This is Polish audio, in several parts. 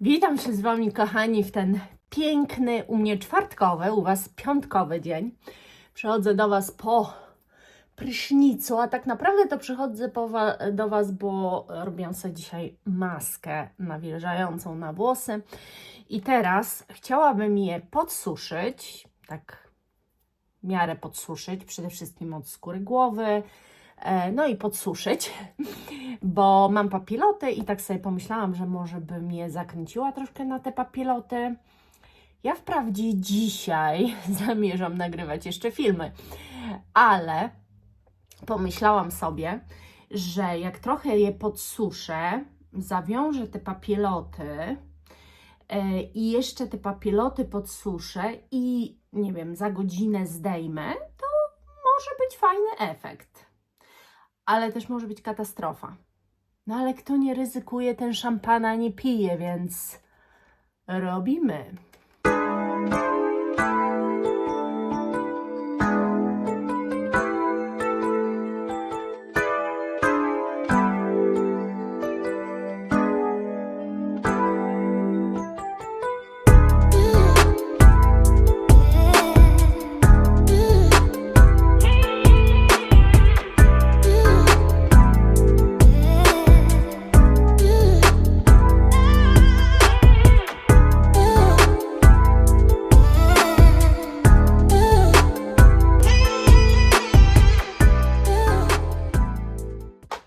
Witam się z Wami, kochani, w ten piękny, u mnie czwartkowy, u Was piątkowy dzień. Przychodzę do Was po prysznicu, a tak naprawdę to przychodzę do Was, bo robię sobie dzisiaj maskę nawilżającą na włosy. I teraz chciałabym je podsuszyć, tak w miarę podsuszyć, przede wszystkim od skóry głowy, no i podsuszyć, bo mam papiloty i tak sobie pomyślałam, że może bym je zakręciła troszkę na te papiloty. Ja wprawdzie dzisiaj zamierzam nagrywać jeszcze filmy, ale pomyślałam sobie, że jak trochę je podsuszę, zawiążę te papieloty i jeszcze te papieloty podsuszę i nie wiem, za godzinę zdejmę, to może być fajny efekt. Ale też może być katastrofa. No ale kto nie ryzykuje, ten szampana nie pije, więc robimy.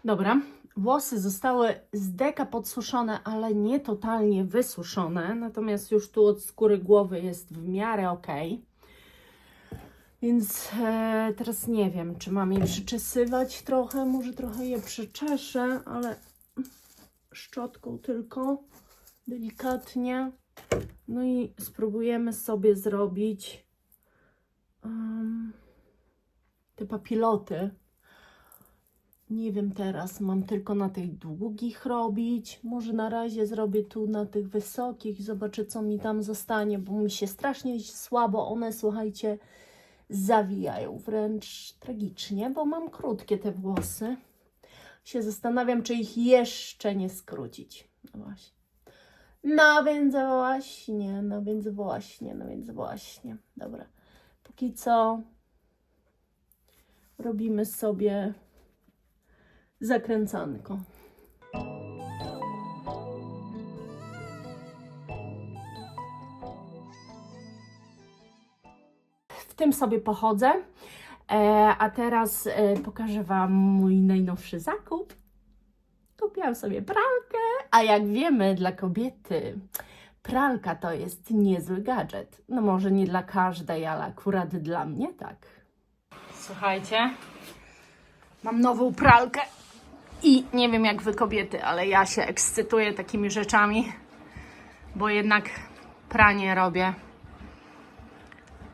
Dobra, włosy zostały z deka podsuszone, ale nie totalnie wysuszone, natomiast już tu od skóry głowy jest w miarę ok. Więc teraz nie wiem, czy mam je przyczesywać trochę, może trochę je przyczeszę, ale szczotką tylko, delikatnie. No i spróbujemy sobie zrobić te papiloty. Nie wiem teraz, mam tylko na tych długich robić. Może na razie zrobię tu na tych wysokich. Zobaczę, co mi tam zostanie, bo mi się strasznie słabo one, słuchajcie, zawijają. Wręcz tragicznie, bo mam krótkie te włosy. Się zastanawiam, czy ich jeszcze nie skrócić. No właśnie. No więc właśnie. Dobra. Póki co robimy sobie zakręcanko. W tym sobie pochodzę, a teraz pokażę Wam mój najnowszy zakup. Kupiłam sobie pralkę, a jak wiemy, dla kobiety pralka to jest niezły gadżet. No może nie dla każdej, ale akurat dla mnie tak. Słuchajcie, mam nową pralkę. I nie wiem jak Wy kobiety, ale ja się ekscytuję takimi rzeczami, bo jednak pranie robię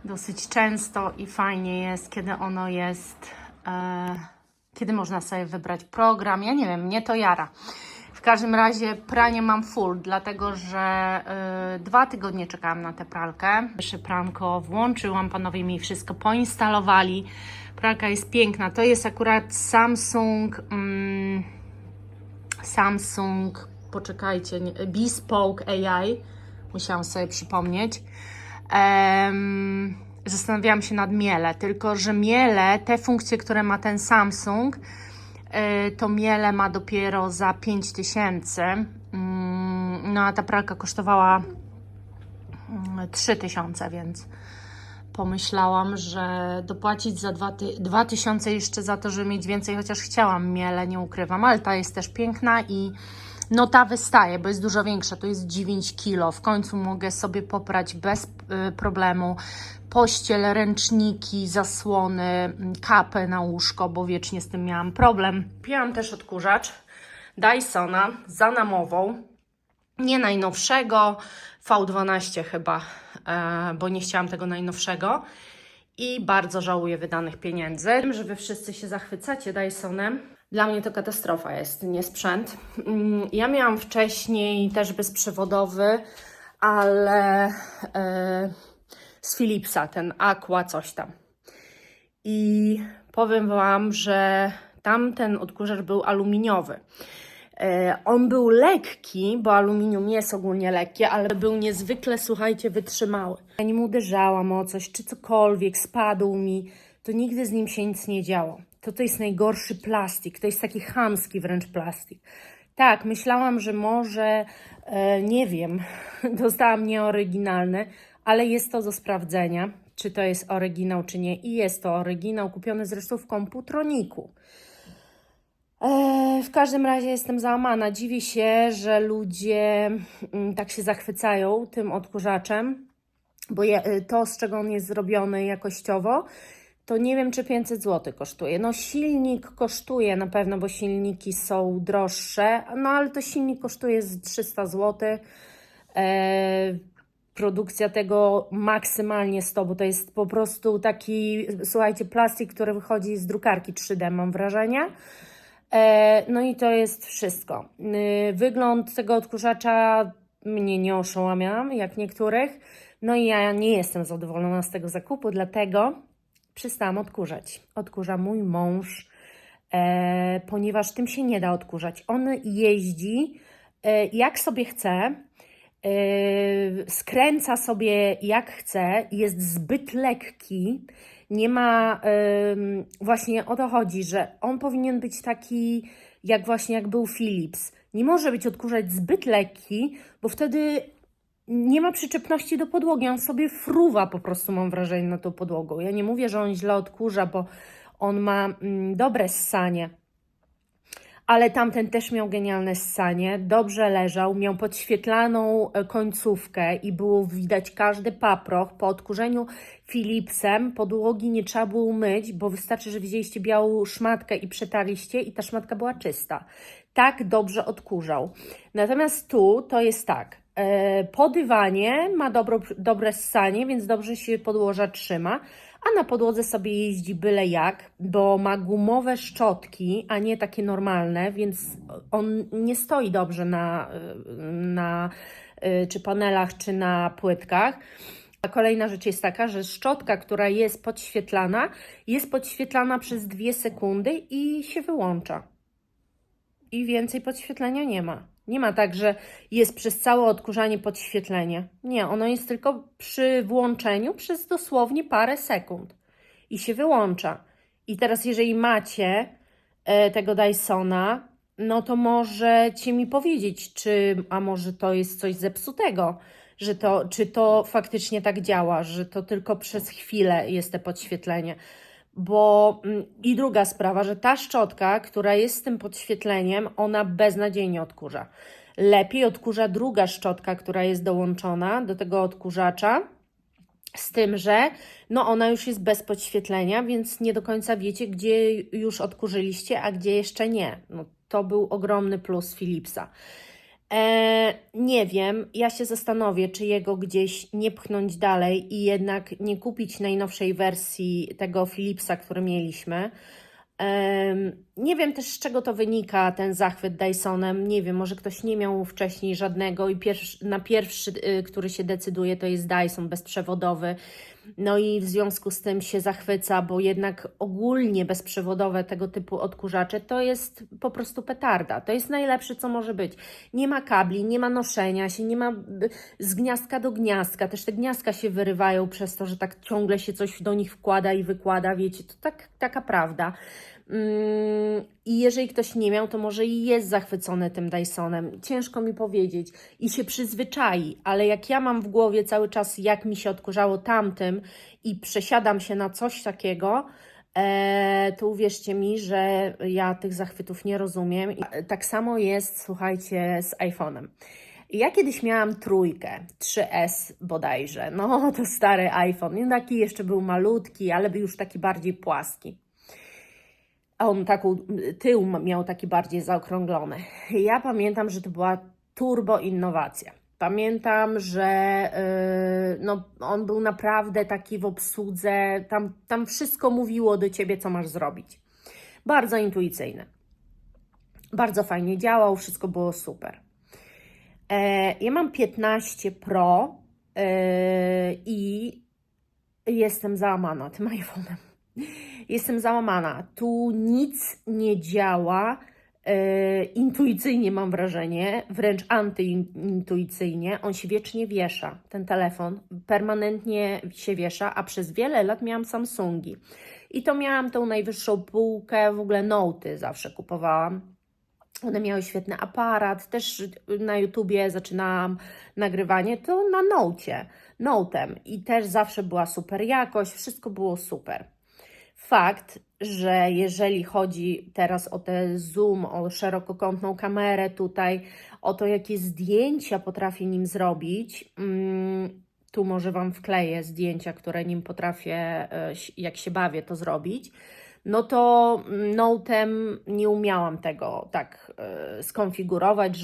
dosyć często i fajnie jest, kiedy ono jest, kiedy można sobie wybrać program. Ja nie wiem, mnie to jara. W każdym razie pranie mam full, dlatego że 2 tygodnie czekałam na tę pralkę. Pierwsze pranko włączyłam, panowie mi wszystko poinstalowali. Pralka jest piękna. To jest akurat Samsung, poczekajcie, Bespoke AI. Musiałam sobie przypomnieć. Zastanawiałam się nad Miele, tylko że Miele, te funkcje, które ma ten Samsung, to Miele ma dopiero za 5000. No a ta pralka kosztowała 3000, więc pomyślałam, że dopłacić za 2000 jeszcze za to, żeby mieć więcej, chociaż chciałam Miele, nie ukrywam, ale ta jest też piękna i no ta wystaje, bo jest dużo większa, to jest 9 kg. W końcu mogę sobie poprać bez problemu pościel, ręczniki, zasłony, kapę na łóżko, bo wiecznie z tym miałam problem. Kupiłam też odkurzacz Dysona za namową, nie najnowszego, V12 chyba, bo nie chciałam tego najnowszego i bardzo żałuję wydanych pieniędzy. Wiem, że Wy wszyscy się zachwycacie Dysonem. Dla mnie to katastrofa jest, nie sprzęt. Ja miałam wcześniej też bezprzewodowy, ale z Philipsa, ten Aqua coś tam. I powiem Wam, że tamten odkurzacz był aluminiowy. On był lekki, bo aluminium jest ogólnie lekkie, ale był niezwykle, słuchajcie, wytrzymały. Ja nim uderzałam o coś, czy cokolwiek, spadł mi, to nigdy z nim się nic nie działo. To jest najgorszy plastik, to jest taki chamski wręcz plastik. Tak, myślałam, że może, nie wiem, dostałam nieoryginalne, ale jest to do sprawdzenia, czy to jest oryginał, czy nie. I jest to oryginał, kupiony zresztą w Komputroniku. W każdym razie jestem załamana. Dziwię się, że ludzie tak się zachwycają tym odkurzaczem, bo to, z czego on jest zrobiony jakościowo, to nie wiem, czy 500 zł kosztuje. No silnik kosztuje na pewno, bo silniki są droższe, no ale to silnik kosztuje z 300 zł. Produkcja tego maksymalnie 100, bo to jest po prostu taki, słuchajcie, plastik, który wychodzi z drukarki 3D, mam wrażenie. No i to jest wszystko. Wygląd tego odkurzacza mnie nie oszałamiał, jak niektórych. No i ja nie jestem zadowolona z tego zakupu, dlatego przestałam odkurzać. Odkurza mój mąż, ponieważ tym się nie da odkurzać. On jeździ jak sobie chce, skręca sobie jak chce, jest zbyt lekki. Nie ma, właśnie o to chodzi, że on powinien być taki, jak był Philips. Nie może być odkurzacz zbyt lekki, bo wtedy nie ma przyczepności do podłogi. On sobie fruwa po prostu, mam wrażenie, na tą podłogą. Ja nie mówię, że on źle odkurza, bo on ma dobre ssanie. Ale tamten też miał genialne ssanie, dobrze leżał, miał podświetlaną końcówkę i było widać każdy paproch. Po odkurzeniu Philipsem podłogi nie trzeba było myć, bo wystarczy, że wzięliście białą szmatkę i przetarliście i ta szmatka była czysta. Tak dobrze odkurzał. Natomiast tu to jest tak, po dywanie ma dobre ssanie, więc dobrze się podłoża trzyma, a na podłodze sobie jeździ byle jak, bo ma gumowe szczotki, a nie takie normalne, więc on nie stoi dobrze na czy panelach, czy na płytkach. A kolejna rzecz jest taka, że szczotka, która jest podświetlana przez 2 sekundy i się wyłącza. I więcej podświetlenia nie ma. Nie ma tak, że jest przez całe odkurzanie podświetlenie. Nie, ono jest tylko przy włączeniu przez dosłownie parę sekund i się wyłącza. I teraz, jeżeli macie tego Dysona, no to możecie mi powiedzieć, a może to jest coś zepsutego, czy to faktycznie tak działa, że to tylko przez chwilę jest te podświetlenie. Bo i druga sprawa, że ta szczotka, która jest z tym podświetleniem, ona beznadziejnie odkurza. Lepiej odkurza druga szczotka, która jest dołączona do tego odkurzacza, z tym, że no ona już jest bez podświetlenia, więc nie do końca wiecie, gdzie już odkurzyliście, a gdzie jeszcze nie. No, to był ogromny plus Philipsa. Nie wiem, ja się zastanowię, czy jego gdzieś nie pchnąć dalej i jednak nie kupić najnowszej wersji tego Philipsa, który mieliśmy. Nie wiem też, z czego to wynika, ten zachwyt Dysonem. Nie wiem, może ktoś nie miał wcześniej żadnego i na pierwszy, który się decyduje, to jest Dyson bezprzewodowy. No i w związku z tym się zachwyca, bo jednak ogólnie bezprzewodowe tego typu odkurzacze to jest po prostu petarda. To jest najlepsze, co może być. Nie ma kabli, nie ma noszenia się, nie ma z gniazdka do gniazdka. Też te gniazdka się wyrywają przez to, że tak ciągle się coś do nich wkłada i wykłada, wiecie, to taka prawda. I jeżeli ktoś nie miał, to może i jest zachwycony tym Dysonem. Ciężko mi powiedzieć i się przyzwyczai, ale jak ja mam w głowie cały czas, jak mi się odkurzało tamtym i przesiadam się na coś takiego, to uwierzcie mi, że ja tych zachwytów nie rozumiem. I tak samo jest, słuchajcie, z iPhone'em. Ja kiedyś miałam 3S bodajże, no to stary iPhone, taki jeszcze był malutki, ale już taki bardziej płaski. A on tył miał taki bardziej zaokrąglony. Ja pamiętam, że to była turbo innowacja. Pamiętam, że no, on był naprawdę taki w obsłudze, tam wszystko mówiło do Ciebie, co masz zrobić. Bardzo intuicyjny. Bardzo fajnie działał, wszystko było super. Ja mam 15 Pro i jestem załamana tym iPhone'em. Jestem załamana. Tu nic nie działa intuicyjnie mam wrażenie, wręcz antyintuicyjnie, on się wiecznie wiesza, ten telefon permanentnie się wiesza, a przez wiele lat miałam Samsungi i to miałam tą najwyższą półkę, w ogóle Note'y zawsze kupowałam. One miały świetny aparat, też na YouTubie zaczynałam nagrywanie, to na Note'em i też zawsze była super jakość, wszystko było super. Fakt, że jeżeli chodzi teraz o ten zoom, o szerokokątną kamerę tutaj, o to, jakie zdjęcia potrafię nim zrobić, tu może Wam wkleję zdjęcia, które nim potrafię, jak się bawię, to zrobić, no to Note'em nie umiałam tego tak skonfigurować,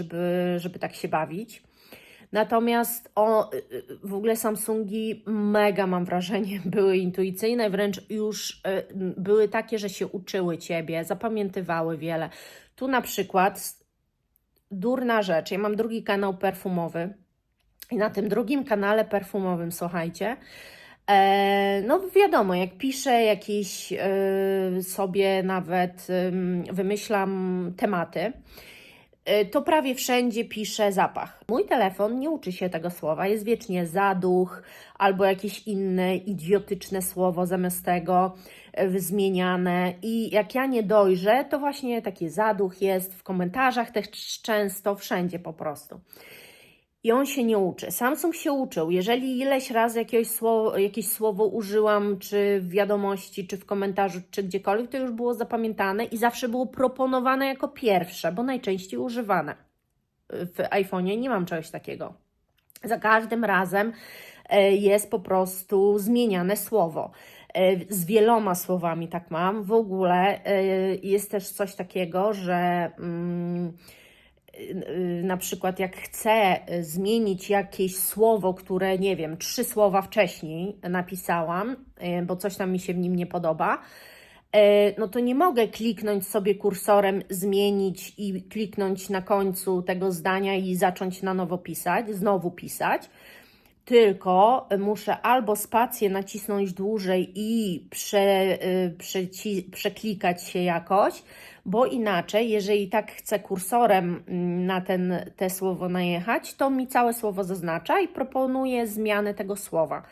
żeby tak się bawić. Natomiast w ogóle Samsungi mega, mam wrażenie, były intuicyjne, wręcz już były takie, że się uczyły Ciebie, zapamiętywały wiele. Tu na przykład durna rzecz, ja mam drugi kanał perfumowy i na tym drugim kanale perfumowym, słuchajcie, no wiadomo, jak piszę jakieś sobie nawet wymyślam tematy, to prawie wszędzie piszę zapach. Mój telefon nie uczy się tego słowa, jest wiecznie zaduch albo jakieś inne idiotyczne słowo zamiast tego zmieniane i jak ja nie dojrzę, to właśnie taki zaduch jest w komentarzach też często, wszędzie po prostu. I on się nie uczy. Samsung się uczył. Jeżeli ileś razy jakieś słowo użyłam, czy w wiadomości, czy w komentarzu, czy gdziekolwiek, to już było zapamiętane i zawsze było proponowane jako pierwsze, bo najczęściej używane. W iPhone'ie nie mam czegoś takiego. Za każdym razem jest po prostu zmieniane słowo. Z wieloma słowami tak mam. W ogóle jest też coś takiego, że na przykład jak chcę zmienić jakieś słowo, które nie wiem, 3 słowa wcześniej napisałam, bo coś tam mi się w nim nie podoba, no to nie mogę kliknąć sobie kursorem, zmienić i kliknąć na końcu tego zdania i zacząć na nowo pisać, znowu pisać, tylko muszę albo spację nacisnąć dłużej i przeklikać się jakoś, bo inaczej, jeżeli tak chcę kursorem na te słowo najechać, to mi całe słowo zaznacza i proponuje zmianę tego słowa.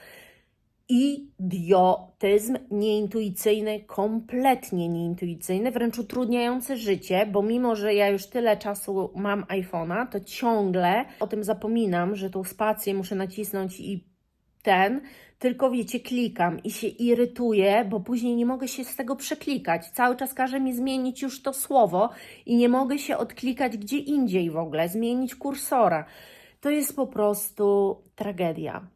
Idiotyzm nieintuicyjny, kompletnie nieintuicyjny, wręcz utrudniający życie, bo mimo, że ja już tyle czasu mam iPhone'a, to ciągle o tym zapominam, że tą spację muszę nacisnąć i tylko wiecie, klikam i się irytuję, bo później nie mogę się z tego przeklikać. Cały czas każe mi zmienić już to słowo i nie mogę się odklikać gdzie indziej w ogóle, zmienić kursora. To jest po prostu tragedia.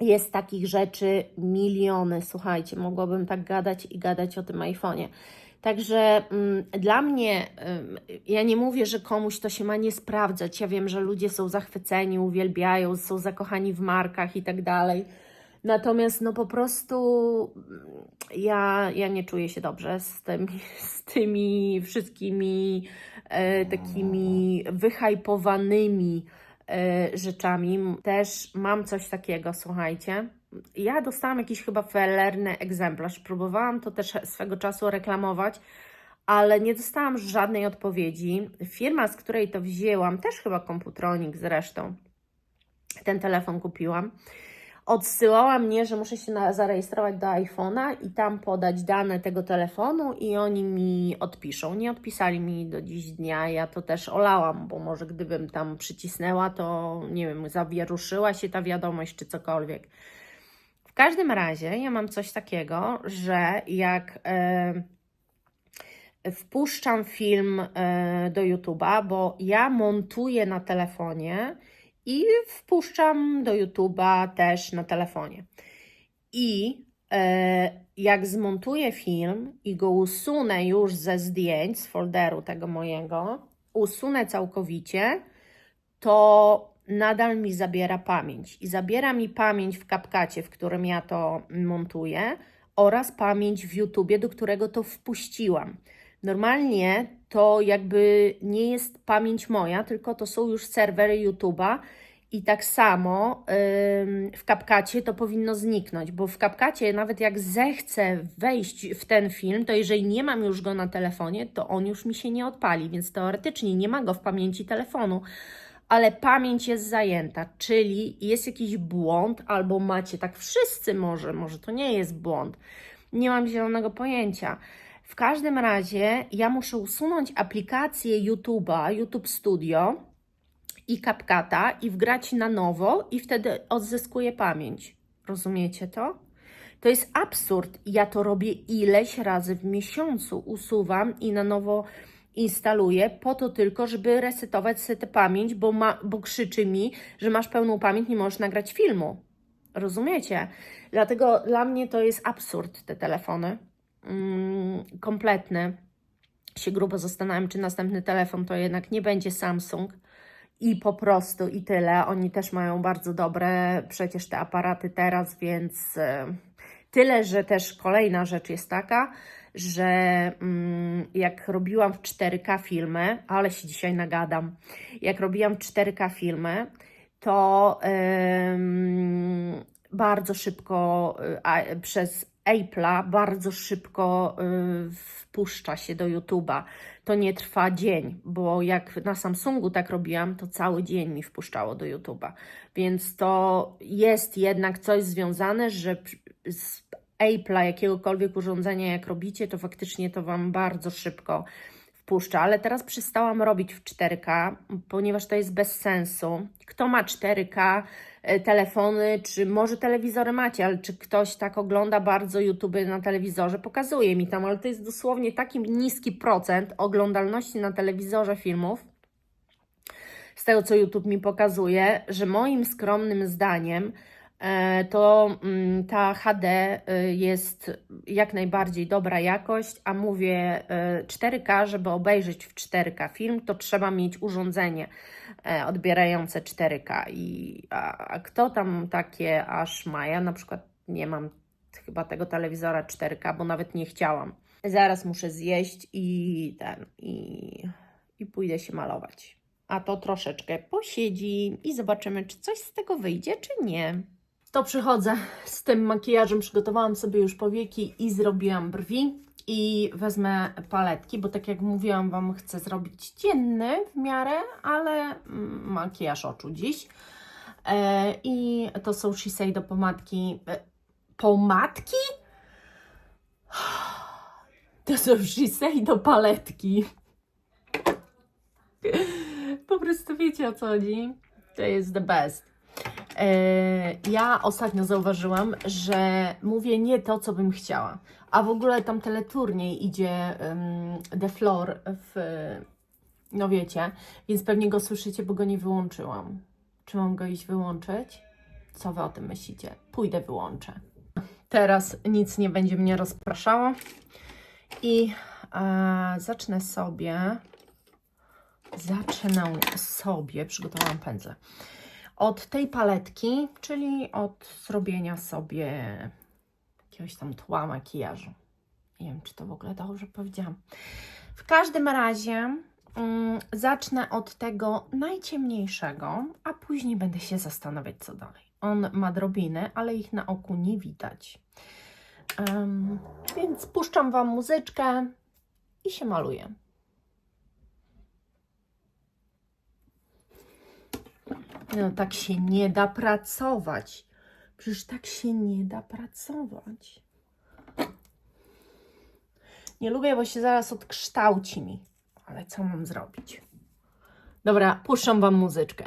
Jest takich rzeczy miliony, słuchajcie, mogłabym tak gadać i gadać o tym iPhone'ie. Także dla mnie, ja nie mówię, że komuś to się ma nie sprawdzać. Ja wiem, że ludzie są zachwyceni, uwielbiają, są zakochani w markach i tak dalej. Natomiast no po prostu ja nie czuję się dobrze z tymi wszystkimi takimi wyhypowanymi rzeczami. Też mam coś takiego, słuchajcie. Ja dostałam jakiś chyba felerny egzemplarz. Próbowałam to też swego czasu reklamować, ale nie dostałam żadnej odpowiedzi. Firma, z której to wzięłam, też chyba Computronic zresztą, ten telefon kupiłam, odsyłała mnie, że muszę się zarejestrować do iPhone'a i tam podać dane tego telefonu i oni mi odpiszą. Nie odpisali mi do dziś dnia, ja to też olałam, bo może gdybym tam przycisnęła, to nie wiem, zawieruszyła się ta wiadomość czy cokolwiek. W każdym razie ja mam coś takiego, że jak wpuszczam film do YouTube'a, bo ja montuję na telefonie i wpuszczam do YouTube'a też na telefonie. I jak zmontuję film i go usunę już ze zdjęć, z folderu tego mojego, usunę całkowicie, to nadal mi zabiera pamięć. I zabiera mi pamięć w CapCutie, w którym ja to montuję, oraz pamięć w YouTubie, do którego to wpuściłam. Normalnie to jakby nie jest pamięć moja, tylko to są już serwery YouTube'a I tak samo w CapCutie to powinno zniknąć, bo w CapCutie nawet jak zechcę wejść w ten film, to jeżeli nie mam już go na telefonie, to on już mi się nie odpali, więc teoretycznie nie ma go w pamięci telefonu, ale pamięć jest zajęta, czyli jest jakiś błąd, albo macie tak wszyscy może to nie jest błąd, nie mam zielonego pojęcia. W każdym razie ja muszę usunąć aplikację YouTube'a, YouTube Studio i CapCuta i wgrać na nowo i wtedy odzyskuję pamięć. Rozumiecie to? To jest absurd. Ja to robię ileś razy w miesiącu. Usuwam i na nowo instaluję po to tylko, żeby resetować sobie tę pamięć, bo krzyczy mi, że masz pełną pamięć, nie możesz nagrać filmu. Rozumiecie? Dlatego dla mnie to jest absurd, te telefony. Kompletny. Się grubo zastanawiam, czy następny telefon to jednak nie będzie Samsung. I po prostu i tyle. Oni też mają bardzo dobre przecież te aparaty teraz, więc tyle, że też kolejna rzecz jest taka, że jak robiłam w 4K filmy, ale się dzisiaj nagadam, jak robiłam 4K filmy, to bardzo szybko przez Apple'a bardzo szybko wpuszcza się do YouTube'a. To nie trwa dzień, bo jak na Samsungu tak robiłam, to cały dzień mi wpuszczało do YouTube'a. Więc to jest jednak coś związane, że z Apple'a, jakiegokolwiek urządzenia jak robicie, to faktycznie to Wam bardzo szybko wpuszcza. Ale teraz przestałam robić w 4K, ponieważ to jest bez sensu. Kto ma 4K, telefony, czy może telewizory macie, ale czy ktoś tak ogląda bardzo YouTube na telewizorze, pokazuje mi tam, ale to jest dosłownie taki niski procent oglądalności na telewizorze filmów, z tego co YouTube mi pokazuje, że moim skromnym zdaniem to ta HD jest jak najbardziej dobra jakość, a mówię 4K, żeby obejrzeć w 4K film, to trzeba mieć urządzenie odbierające 4K. A kto tam takie aż ma? Ja na przykład nie mam chyba tego telewizora 4K, bo nawet nie chciałam. Zaraz muszę zjeść i pójdę się malować. A to troszeczkę posiedzi i zobaczymy, czy coś z tego wyjdzie, czy nie. To przychodzę z tym makijażem, przygotowałam sobie już powieki i zrobiłam brwi i wezmę paletki, bo tak jak mówiłam Wam, chcę zrobić dzienny w miarę, ale makijaż oczu dziś. I to są Shiseido pomadki. Pomadki? To są Shiseido paletki. Po prostu wiecie, o co chodzi. To jest the best. Ja ostatnio zauważyłam, że mówię nie to, co bym chciała. A w ogóle tam teleturniej idzie The Floor no wiecie, więc pewnie go słyszycie, bo go nie wyłączyłam. Czy mam go iść wyłączyć? Co Wy o tym myślicie? Pójdę, wyłączę. Teraz nic nie będzie mnie rozpraszało. I zacznę sobie, przygotowałam pędzle, od tej paletki, czyli od zrobienia sobie jakiegoś tam tła makijażu. Nie wiem, czy to w ogóle dobrze powiedziałam. W każdym razie zacznę od tego najciemniejszego, a później będę się zastanawiać, co dalej. On ma drobiny, ale ich na oku nie widać. Więc puszczam Wam muzyczkę i się maluję. No tak się nie da pracować. Przecież tak się nie da pracować. Nie lubię, bo się zaraz odkształci mi. Ale co mam zrobić? Dobra, puszczam Wam muzyczkę.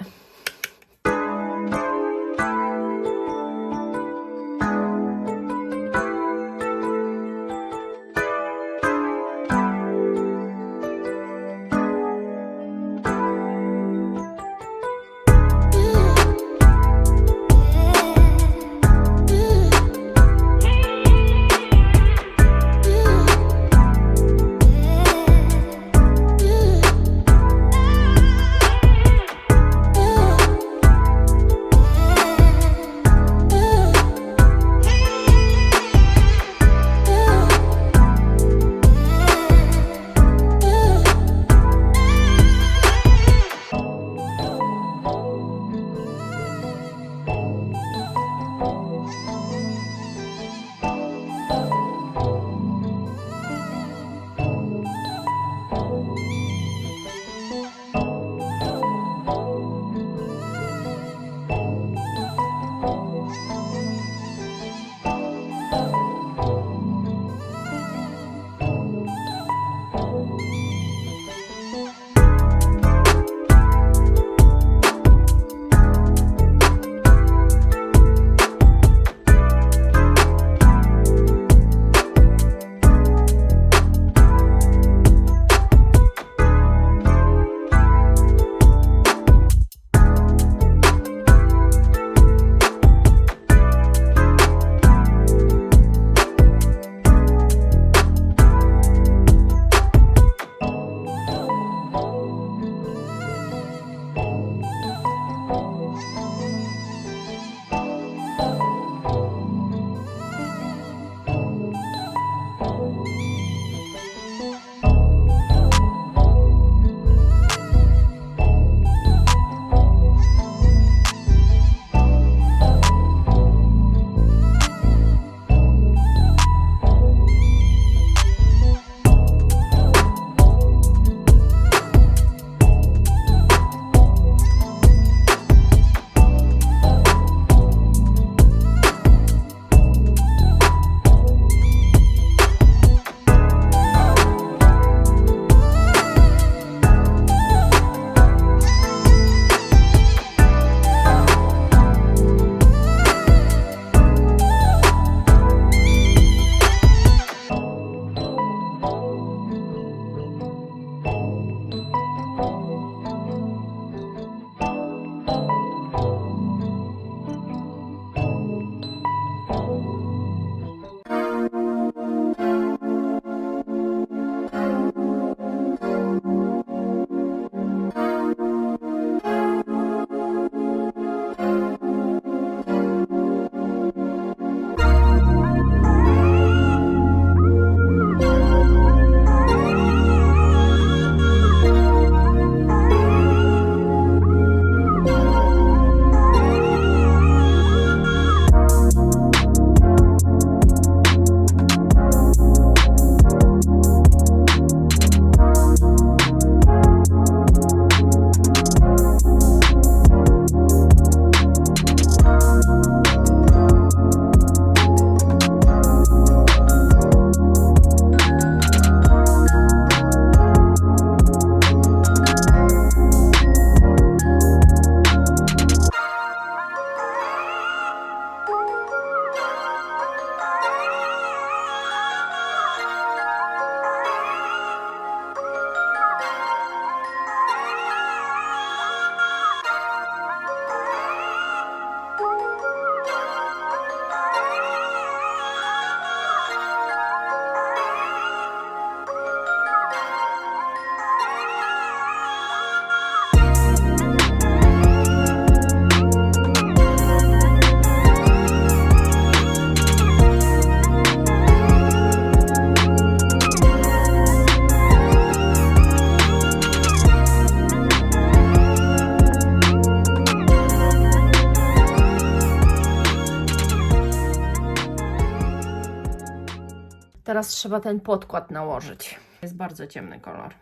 Teraz trzeba ten podkład nałożyć. Jest bardzo ciemny kolor.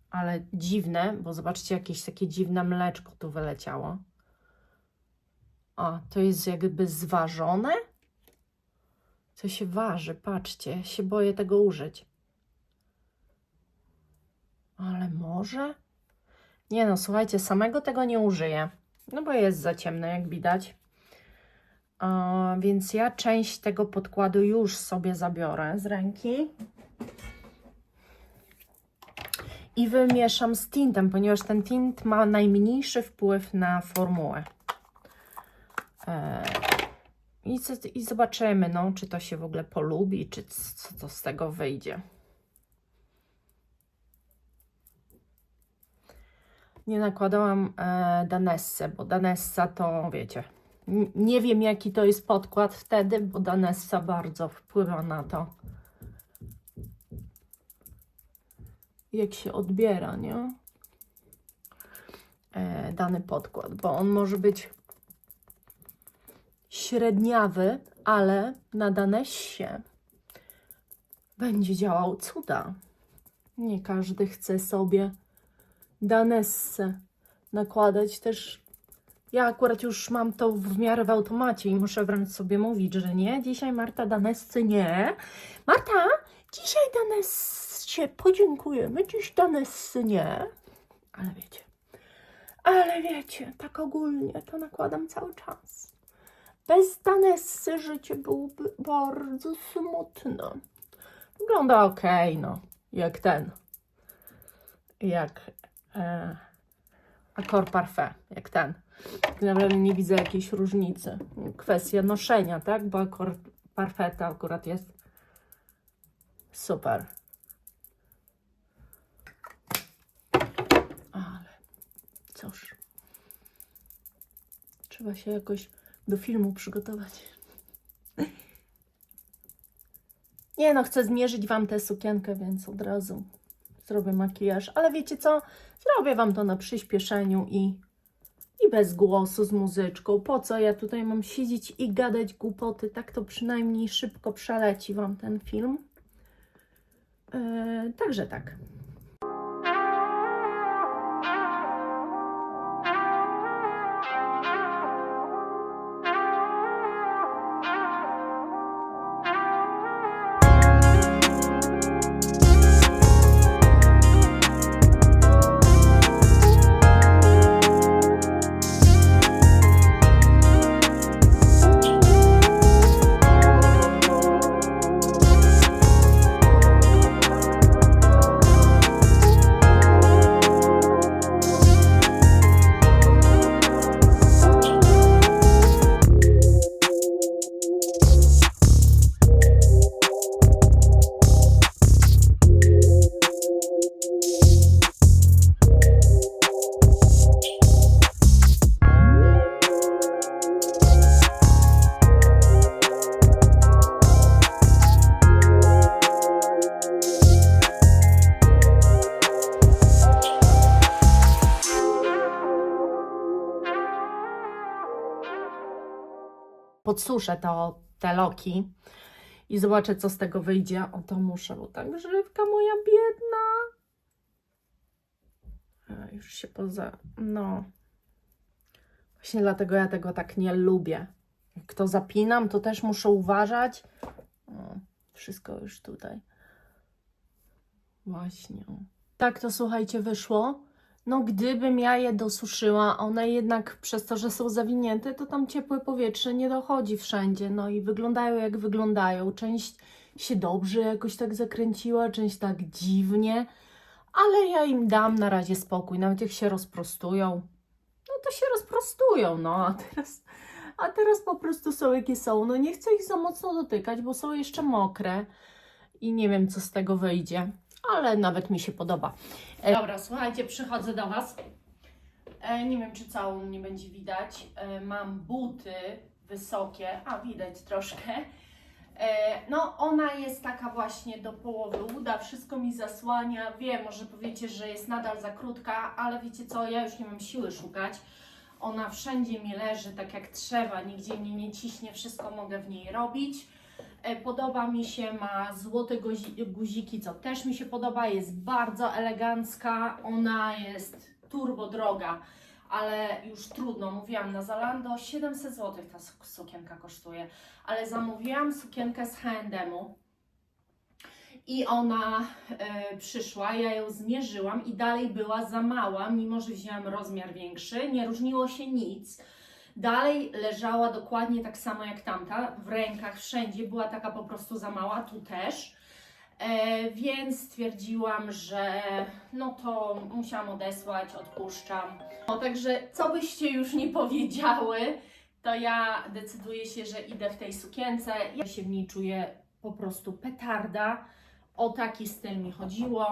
Ale dziwne, bo zobaczcie, jakieś takie dziwne mleczko tu wyleciało. O, to jest jakby zważone? Co się waży, patrzcie, się boję tego użyć. Ale może? Nie no, słuchajcie, samego tego nie użyję. No bo jest za ciemno, jak widać. Więc ja część tego podkładu już sobie zabiorę z ręki. I wymieszam z tintem, ponieważ ten tint ma najmniejszy wpływ na formułę. I zobaczymy, no, czy to się w ogóle polubi, czy co to z tego wyjdzie. Nie nakładałam Danessę, bo Danessa to, wiecie, nie wiem jaki to jest podkład wtedy, bo Danessa bardzo wpływa na to, jak się odbiera, nie? Dany podkład, bo on może być średniawy, ale na Danessie będzie działał cuda. Nie każdy chce sobie Danessę nakładać też Ja akurat już mam to w miarę w automacie i muszę wręcz sobie mówić, że nie, dzisiaj Marta Danessy nie. Marta, dzisiaj Danessie podziękujemy, dziś Danessy nie. Ale wiecie, tak ogólnie to nakładam cały czas. Bez Danessy życie byłoby bardzo smutne. Wygląda ok, no, jak ten, jak Accord Parfait, jak ten. Tak naprawdę nie widzę jakiejś różnicy. Kwestia noszenia, tak? Bo Accord Parfait to akurat jest super. Ale cóż, trzeba się jakoś do filmu przygotować. Nie no, chcę zmierzyć Wam tę sukienkę, więc od razu zrobię makijaż. Ale wiecie co? Zrobię Wam to na przyspieszeniu i bez głosu, z muzyczką. Po co ja tutaj mam siedzieć i gadać głupoty? Tak to przynajmniej szybko przeleci Wam ten film. Także tak. Podsuszę te loki i zobaczę, co z tego wyjdzie. O, to muszę, bo ta grzywka moja biedna. Już się no. Właśnie dlatego ja tego tak nie lubię. Jak to zapinam, to też muszę uważać. O, wszystko już tutaj. Właśnie. Tak to, słuchajcie, wyszło. No gdybym ja je dosuszyła, one jednak przez to, że są zawinięte, to tam ciepłe powietrze nie dochodzi wszędzie. No i wyglądają jak wyglądają. Część się dobrze jakoś tak zakręciła, część tak dziwnie. Ale ja im dam na razie spokój. Nawet jak się rozprostują, no to się rozprostują. No a teraz po prostu są jakie są. No nie chcę ich za mocno dotykać, bo są jeszcze mokre. I nie wiem, co z tego wyjdzie. Ale nawet mi się podoba. Dobra, słuchajcie, przychodzę do Was. Nie wiem, czy całą nie będzie widać. Mam buty wysokie, a widać troszkę. No, ona jest taka właśnie do połowy uda, wszystko mi zasłania. Wiem, może powiecie, że jest nadal za krótka, ale wiecie co, ja już nie mam siły szukać. Ona wszędzie mi leży tak jak trzeba, nigdzie mnie nie ciśnie, wszystko mogę w niej robić. Podoba mi się, ma złote guziki, co też mi się podoba, jest bardzo elegancka, ona jest turbo droga, ale już trudno, mówiłam na Zalando, 700 zł ta sukienka kosztuje, ale zamówiłam sukienkę z H&M-u i ona przyszła, ja ją zmierzyłam i dalej była za mała, mimo że wzięłam rozmiar większy, nie różniło się nic. Dalej leżała dokładnie tak samo jak tamta, w rękach, wszędzie, była taka po prostu za mała, tu też. Więc stwierdziłam, że no to musiałam odesłać, odpuszczam. No, także co byście już nie powiedziały, to ja decyduję się, że idę w tej sukience. Ja się w niej czuję po prostu petarda. O taki styl mi chodziło.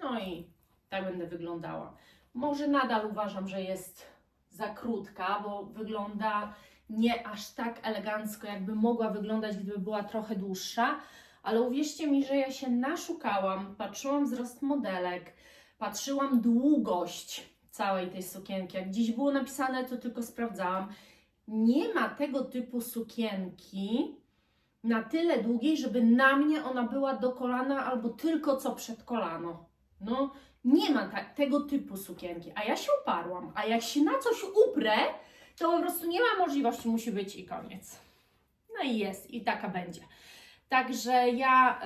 No i tak będę wyglądała. Może nadal uważam, że jest za krótka, bo wygląda nie aż tak elegancko, jakby mogła wyglądać, gdyby była trochę dłuższa. Ale uwierzcie mi, że ja się naszukałam, patrzyłam wzrost modelek, patrzyłam długość całej tej sukienki. Jak gdzieś było napisane, to tylko sprawdzałam. Nie ma tego typu sukienki na tyle długiej, żeby na mnie ona była do kolana albo tylko co przed kolano. No, nie ma tego typu sukienki, a ja się uparłam. A jak się na coś uprę, to po prostu nie ma możliwości, musi być i koniec. No i jest, i taka będzie. Także ja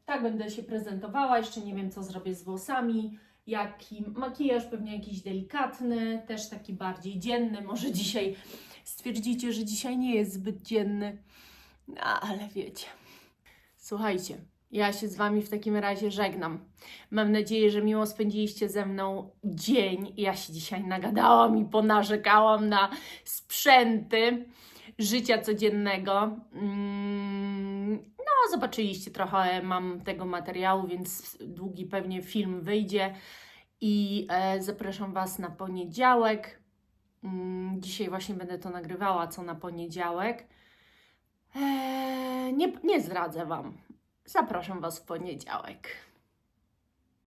tak będę się prezentowała, jeszcze nie wiem, co zrobię z włosami, jaki makijaż, pewnie jakiś delikatny, też taki bardziej dzienny, może dzisiaj stwierdzicie, że dzisiaj nie jest zbyt dzienny, no, ale wiecie. Słuchajcie, ja się z Wami w takim razie żegnam. Mam nadzieję, że miło spędziliście ze mną dzień. Ja się dzisiaj nagadałam i ponarzekałam na sprzęty życia codziennego. No, zobaczyliście trochę, mam tego materiału, więc długi pewnie film wyjdzie i zapraszam Was na poniedziałek. Dzisiaj właśnie będę to nagrywała, co na poniedziałek. Nie zdradzę Wam. Zapraszam Was w poniedziałek.